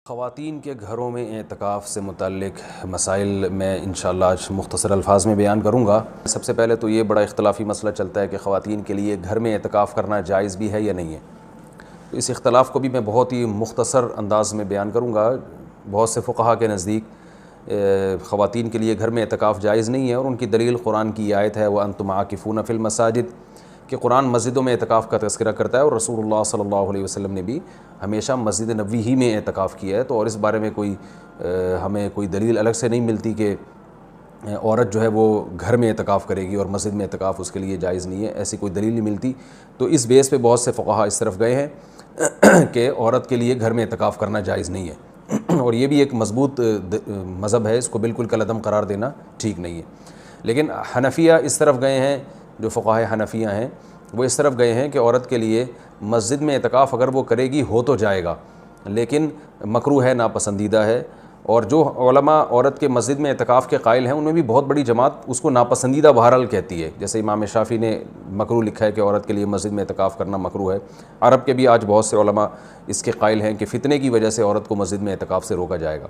خواتین کے گھروں میں اعتکاف سے متعلق مسائل میں انشاءاللہ آج مختصر الفاظ میں بیان کروں گا۔ سب سے پہلے تو یہ بڑا اختلافی مسئلہ چلتا ہے کہ خواتین کے لیے گھر میں اعتکاف کرنا جائز بھی ہے یا نہیں ہے۔ تو اس اختلاف کو بھی میں بہت ہی مختصر انداز میں بیان کروں گا۔ بہت سے فقہا کے نزدیک خواتین کے لیے گھر میں اعتکاف جائز نہیں ہے، اور ان کی دلیل قرآن کی آیت ہے وَأَنْتُمْ عَاكِفُونَ فِي الْمَسَاجِدِ، کہ قرآن مسجدوں میں اعتکاف کا تذکرہ کرتا ہے، اور رسول اللہ صلی اللہ علیہ وسلم نے بھی ہمیشہ مسجد نبوی ہی میں اعتکاف کیا ہے۔ تو اور اس بارے میں ہمیں کوئی دلیل الگ سے نہیں ملتی کہ عورت جو ہے وہ گھر میں اعتکاف کرے گی اور مسجد میں اعتکاف اس کے لیے جائز نہیں ہے، ایسی کوئی دلیل نہیں ملتی۔ تو اس بیس پہ بہت سے فقہا اس طرف گئے ہیں کہ عورت کے لیے گھر میں اعتکاف کرنا جائز نہیں ہے، اور یہ بھی ایک مضبوط مذہب ہے، اس کو بالکل کالعدم قرار دینا ٹھیک نہیں ہے۔ لیکن حنفیہ اس طرف گئے ہیں، جو فقہائے حنفیہ ہیں وہ اس طرف گئے ہیں کہ عورت کے لیے مسجد میں اعتکاف اگر وہ کرے گی ہو تو جائے گا، لیکن مکروہ ہے، ناپسندیدہ ہے۔ اور جو علماء عورت کے مسجد میں اعتکاف کے قائل ہیں ان میں بھی بہت بڑی جماعت اس کو ناپسندیدہ بہرحال کہتی ہے، جیسے امام شافعی نے مکروہ لکھا ہے کہ عورت کے لیے مسجد میں اعتکاف کرنا مکروہ ہے۔ عرب کے بھی آج بہت سے علماء اس کے قائل ہیں کہ فتنے کی وجہ سے عورت کو مسجد میں اعتکاف سے روکا جائے گا۔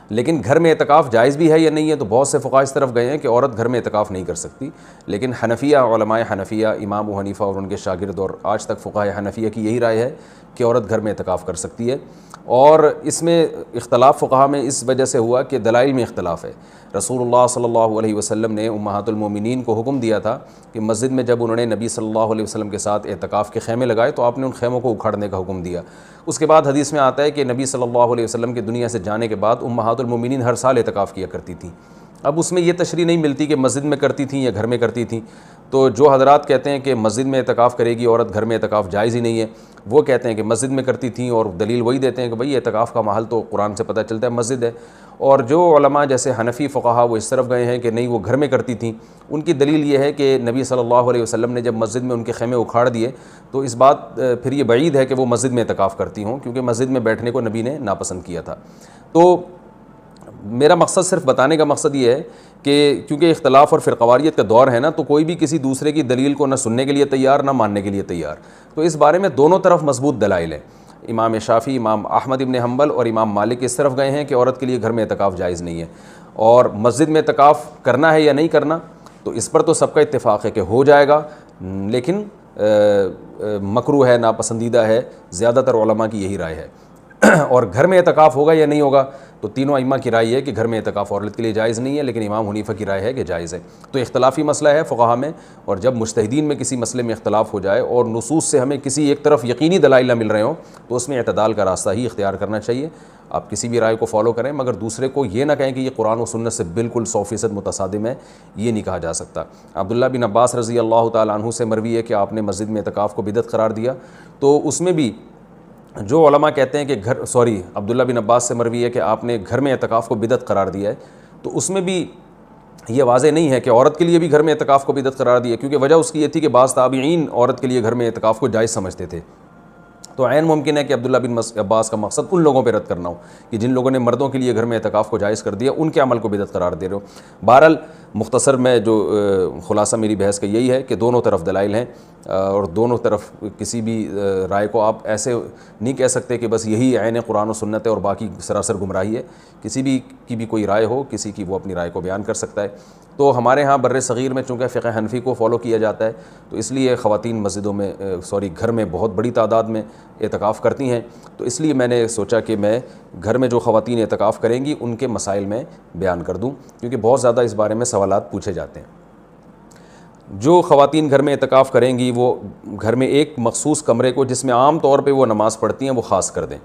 لیکن گھر میں اعتکاف جائز بھی ہے یا نہیں ہے، تو بہت سے فقہاء اس طرف گئے ہیں کہ عورت گھر میں اعتکاف نہیں کر سکتی۔ لیکن حنفیہ، علماء حنفیہ، امام ابو حنیفہ اور ان کے شاگرد، اور آج تک فقہاء حنفیہ کی یہی رائے ہے کہ عورت گھر میں اعتکاف کر سکتی ہے۔ اور اس میں اختلاف فقہاء میں اس وجہ سے ہوا کہ دلائل میں اختلاف ہے۔ رسول اللہ صلی اللہ علیہ وسلم نے امہات المومنین کو حکم دیا تھا کہ مسجد میں جب انہوں نے نبی صلی اللہ علیہ وسلم کے ساتھ اعتکاف کے خیمے لگائے تو آپ نے ان خیموں کو اکھاڑنے کا حکم دیا۔ اس کے بعد حدیث میں آتا ہے کہ نبی صلی اللہ علیہ وسلم کے دنیا سے جانے کے بعد امہات المومنین ہر سال اعتکاف کیا کرتی تھیں۔ اب اس میں یہ تشریح نہیں ملتی کہ مسجد میں کرتی تھیں یا گھر میں کرتی تھیں۔ تو جو حضرات کہتے ہیں کہ مسجد میں اعتکاف کرے گی عورت، گھر میں اعتکاف جائز ہی نہیں ہے، وہ کہتے ہیں کہ مسجد میں کرتی تھیں، اور دلیل وہی دیتے ہیں کہ بھئی اعتکاف کا محل تو قرآن سے پتہ چلتا ہے مسجد ہے۔ اور جو علماء جیسے حنفی فقہا وہ اس طرف گئے ہیں کہ نہیں وہ گھر میں کرتی تھیں، ان کی دلیل یہ ہے کہ نبی صلی اللہ علیہ وسلم نے جب مسجد میں ان کے خیمے اکھاڑ دیے تو اس بات پھر یہ بعید ہے کہ وہ مسجد میں اعتکاف کرتی ہوں، کیونکہ مسجد میں بیٹھنے کو نبی نے ناپسند کیا تھا۔ تو میرا مقصد صرف بتانے کا مقصد یہ ہے کہ کیونکہ اختلاف اور فرقواریت کا دور ہے نا، تو کوئی بھی کسی دوسرے کی دلیل کو نہ سننے کے لیے تیار نہ ماننے کے لیے تیار۔ تو اس بارے میں دونوں طرف مضبوط دلائل ہیں۔ امام شافعی، امام احمد ابن حنبل اور امام مالک اس طرف گئے ہیں کہ عورت کے لیے گھر میں اعتکاف جائز نہیں ہے، اور مسجد میں اعتکاف کرنا ہے یا نہیں کرنا، تو اس پر تو سب کا اتفاق ہے کہ ہو جائے گا، لیکن مکروہ ہے، ناپسندیدہ ہے، زیادہ تر علماء کی یہی رائے ہے۔ اور گھر میں اعتکاف ہوگا یا نہیں ہوگا، تو تینوں ائمہ کی رائے ہے کہ گھر میں اعتکاف عورت کے لیے جائز نہیں ہے، لیکن امام حنیفہ کی رائے ہے کہ جائز ہے۔ تو اختلافی مسئلہ ہے فقہا میں، اور جب مجتہدین میں کسی مسئلے میں اختلاف ہو جائے اور نصوص سے ہمیں کسی ایک طرف یقینی دلائل نہ مل رہے ہوں، تو اس میں اعتدال کا راستہ ہی اختیار کرنا چاہیے۔ آپ کسی بھی رائے کو فالو کریں، مگر دوسرے کو یہ نہ کہیں کہ یہ قرآن و سنت سے بالکل 100% متصادم ہے، یہ نہیں کہا جا سکتا۔ عبداللہ بن عباس رضی اللہ تعالیٰ عنہ سے مروی ہے کہ آپ نے مسجد میں اعتکاف کو بدعت قرار دیا، تو اس میں بھی جو علماء کہتے ہیں کہ عبداللہ بن عباس سے مروی ہے کہ آپ نے گھر میں اعتکاف کو بدعت قرار دیا ہے، تو اس میں بھی یہ واضح نہیں ہے کہ عورت کے لیے بھی گھر میں اعتکاف کو بدعت قرار دیا، کیونکہ وجہ اس کی یہ تھی کہ بعض تابعین عورت کے لیے گھر میں اعتکاف کو جائز سمجھتے تھے۔ تو عین ممکن ہے کہ عبداللہ بن عباس کا مقصد ان لوگوں پہ رد کرنا ہو کہ جن لوگوں نے مردوں کے لیے گھر میں اعتکاف کو جائز کر دیا، ان کے عمل کو بدعت قرار دے رہے ہو۔ بہرحال مختصر میں جو خلاصہ میری بحث کا یہی ہے کہ دونوں طرف دلائل ہیں، اور دونوں طرف کسی بھی رائے کو آپ ایسے نہیں کہہ سکتے کہ بس یہی عین قرآن و سنت ہے اور باقی سراسر گمراہی ہے۔ کسی بھی کی بھی کوئی رائے ہو، کسی کی وہ اپنی رائے کو بیان کر سکتا ہے۔ تو ہمارے ہاں بر صغیر میں چونکہ فقہ حنفی کو فالو کیا جاتا ہے، تو اس لیے خواتین مسجدوں میں گھر میں بہت بڑی تعداد میں اعتکاف کرتی ہیں، تو اس لیے میں نے سوچا کہ میں گھر میں جو خواتین اعتکاف کریں گی ان کے مسائل میں بیان کر دوں، کیونکہ بہت زیادہ اس بارے میں سوالات پوچھے جاتے ہیں۔ جو خواتین گھر میں اعتکاف کریں گی وہ گھر میں ایک مخصوص کمرے کو جس میں عام طور پہ وہ نماز پڑھتی ہیں وہ خاص کر دیں،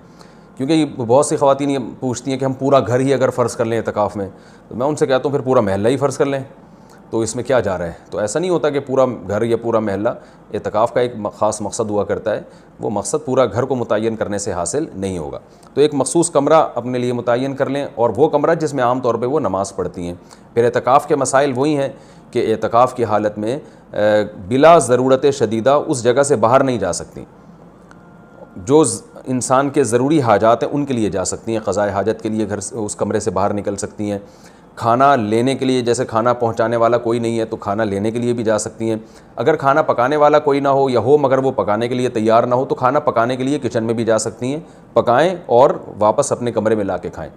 کیونکہ بہت سی خواتین یہ پوچھتی ہیں کہ ہم پورا گھر ہی اگر فرض کر لیں اعتکاف میں، تو میں ان سے کہتا ہوں پھر پورا محلہ ہی فرض کر لیں، تو اس میں کیا جا رہا ہے؟ تو ایسا نہیں ہوتا کہ پورا گھر یا پورا محلہ، اعتکاف کا ایک خاص مقصد ہوا کرتا ہے، وہ مقصد پورا گھر کو متعین کرنے سے حاصل نہیں ہوگا۔ تو ایک مخصوص کمرہ اپنے لیے متعین کر لیں، اور وہ کمرہ جس میں عام طور پہ وہ نماز پڑھتی ہیں۔ پھر اعتکاف کے مسائل وہی ہیں کہ اعتکاف کی حالت میں بلا ضرورت شدیدہ اس جگہ سے باہر نہیں جا سکتی، جو انسان کے ضروری حاجات ہیں ان کے لیے جا سکتی ہیں، قضاء حاجت کے لیے گھر اس کمرے سے باہر نکل سکتی ہیں، کھانا لینے کے لیے، جیسے کھانا پہنچانے والا کوئی نہیں ہے تو کھانا لینے کے لیے بھی جا سکتی ہیں. اگر کھانا پکانے والا کوئی نہ ہو یا ہو مگر وہ پکانے کے لیے تیار نہ ہو تو کھانا پکانے کے لیے کچن میں بھی جا سکتی ہیں، پکائیں اور واپس اپنے کمرے میں لا کے کھائیں.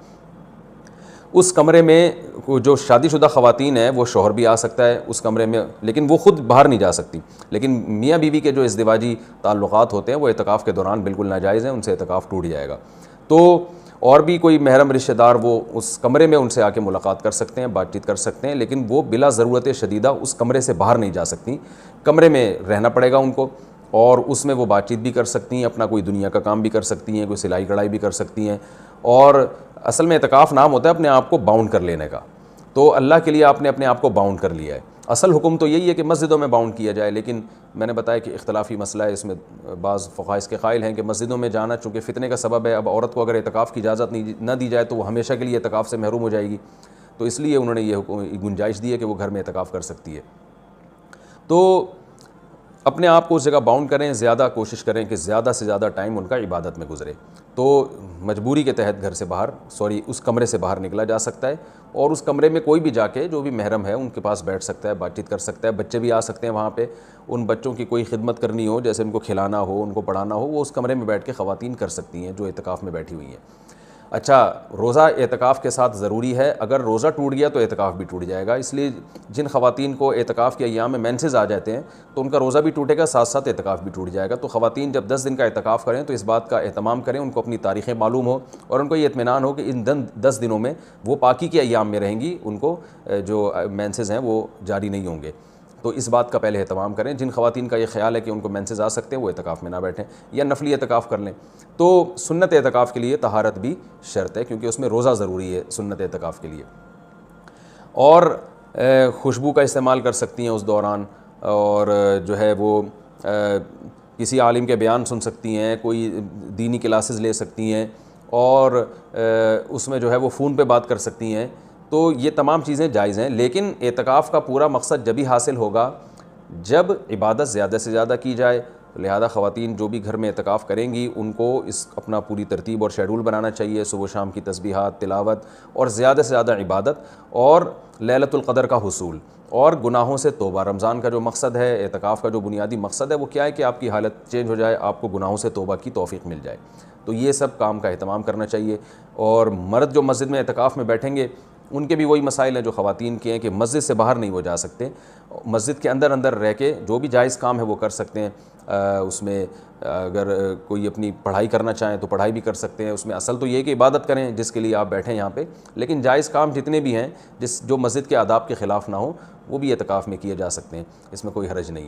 اس کمرے میں جو شادی شدہ خواتین ہیں وہ شوہر بھی آ سکتا ہے اس کمرے میں، لیکن وہ خود باہر نہیں جا سکتی. لیکن میاں بیوی کے جو ازدواجی تعلقات ہوتے ہیں وہ اعتکاف کے دوران بالکل ناجائز ہیں، ان سے اعتکاف ٹوٹ جائے گا. تو اور بھی کوئی محرم رشتہ دار وہ اس کمرے میں ان سے آ کے ملاقات کر سکتے ہیں، بات چیت کر سکتے ہیں، لیکن وہ بلا ضرورت شدیدہ اس کمرے سے باہر نہیں جا سکتی. کمرے میں رہنا پڑے گا ان کو، اور اس میں وہ بات چیت بھی کر سکتی ہیں، اپنا کوئی دنیا کا کام بھی کر سکتی ہیں، کوئی سلائی کڑھائی بھی کر سکتی ہیں. اور اصل میں اعتکاف نام ہوتا ہے اپنے آپ کو باؤنڈ کر لینے کا. تو اللہ کے لیے آپ نے اپنے آپ کو باؤنڈ کر لیا ہے. اصل حکم تو یہی ہے کہ مسجدوں میں باؤنڈ کیا جائے، لیکن میں نے بتایا کہ اختلافی مسئلہ ہے، اس میں بعض فقہاء اس کے قائل ہیں کہ مسجدوں میں جانا چونکہ فتنے کا سبب ہے، اب عورت کو اگر اعتکاف کی اجازت نہ دی جائے تو وہ ہمیشہ کے لیے اعتکاف سے محروم ہو جائے گی. تو اس لیے انہوں نے یہ گنجائش دی ہے کہ وہ گھر میں اعتکاف کر سکتی ہے. تو اپنے آپ کو اس جگہ باؤنڈ کریں، زیادہ کوشش کریں کہ زیادہ سے زیادہ ٹائم ان کا عبادت میں گزرے. تو مجبوری کے تحت گھر سے باہر اس کمرے سے باہر نکلا جا سکتا ہے، اور اس کمرے میں کوئی بھی جا کے جو بھی محرم ہے ان کے پاس بیٹھ سکتا ہے، بات چیت کر سکتا ہے. بچے بھی آ سکتے ہیں وہاں پہ، ان بچوں کی کوئی خدمت کرنی ہو، جیسے ان کو کھلانا ہو، ان کو پڑھانا ہو، وہ اس کمرے میں بیٹھ کے خواتین کر سکتی ہیں جو اعتکاف میں بیٹھی ہوئی ہیں. اچھا، روزہ اعتکاف کے ساتھ ضروری ہے، اگر روزہ ٹوٹ گیا تو اعتکاف بھی ٹوٹ جائے گا. اس لیے جن خواتین کو اعتکاف کے ایام میں مینسز آ جاتے ہیں تو ان کا روزہ بھی ٹوٹے گا، ساتھ ساتھ اعتکاف بھی ٹوٹ جائے گا. تو خواتین جب 10 دن کا اعتکاف کریں تو اس بات کا اہتمام کریں، ان کو اپنی تاریخیں معلوم ہو اور ان کو یہ اطمینان ہو کہ ان 10 دنوں میں وہ پاکی کے ایام میں رہیں گی، ان کو جو مینسز ہیں وہ جاری نہیں ہوں گے. تو اس بات کا پہلے اہتمام کریں. جن خواتین کا یہ خیال ہے کہ ان کو مینسز آ سکتے ہیں وہ اعتکاف میں نہ بیٹھیں یا نفلی اعتکاف کر لیں. تو سنت اعتکاف کے لیے طہارت بھی شرط ہے، کیونکہ اس میں روزہ ضروری ہے سنت اعتکاف کے لیے. اور خوشبو کا استعمال کر سکتی ہیں اس دوران، اور جو ہے وہ کسی عالم کے بیان سن سکتی ہیں، کوئی دینی کلاسز لے سکتی ہیں، اور اس میں جو ہے وہ فون پہ بات کر سکتی ہیں. تو یہ تمام چیزیں جائز ہیں. لیکن اعتکاف کا پورا مقصد جبھی حاصل ہوگا جب عبادت زیادہ سے زیادہ کی جائے. لہذا خواتین جو بھی گھر میں اعتکاف کریں گی ان کو اپنا پوری ترتیب اور شیڈول بنانا چاہیے، صبح و شام کی تسبیحات، تلاوت، اور زیادہ سے زیادہ عبادت، اور لیلۃ القدر کا حصول، اور گناہوں سے توبہ. رمضان کا جو مقصد ہے، اعتکاف کا جو بنیادی مقصد ہے وہ کیا ہے کہ آپ کی حالت چینج ہو جائے، آپ کو گناہوں سے توبہ کی توفیق مل جائے. تو یہ سب کام کا اہتمام کرنا چاہیے. اور مرد جو مسجد میں اعتکاف میں بیٹھیں گے ان کے بھی وہی مسائل ہیں جو خواتین کے ہیں کہ مسجد سے باہر نہیں وہ جا سکتے، مسجد کے اندر رہ کے جو بھی جائز کام ہے وہ کر سکتے ہیں. اس میں اگر کوئی اپنی پڑھائی کرنا چاہیں تو پڑھائی بھی کر سکتے ہیں. اس میں اصل تو یہ ہے کہ عبادت کریں جس کے لیے آپ بیٹھیں یہاں پہ، لیکن جائز کام جتنے بھی ہیں جو مسجد کے آداب کے خلاف نہ ہوں وہ بھی اعتکاف میں کیے جا سکتے ہیں، اس میں کوئی حرج نہیں ہے.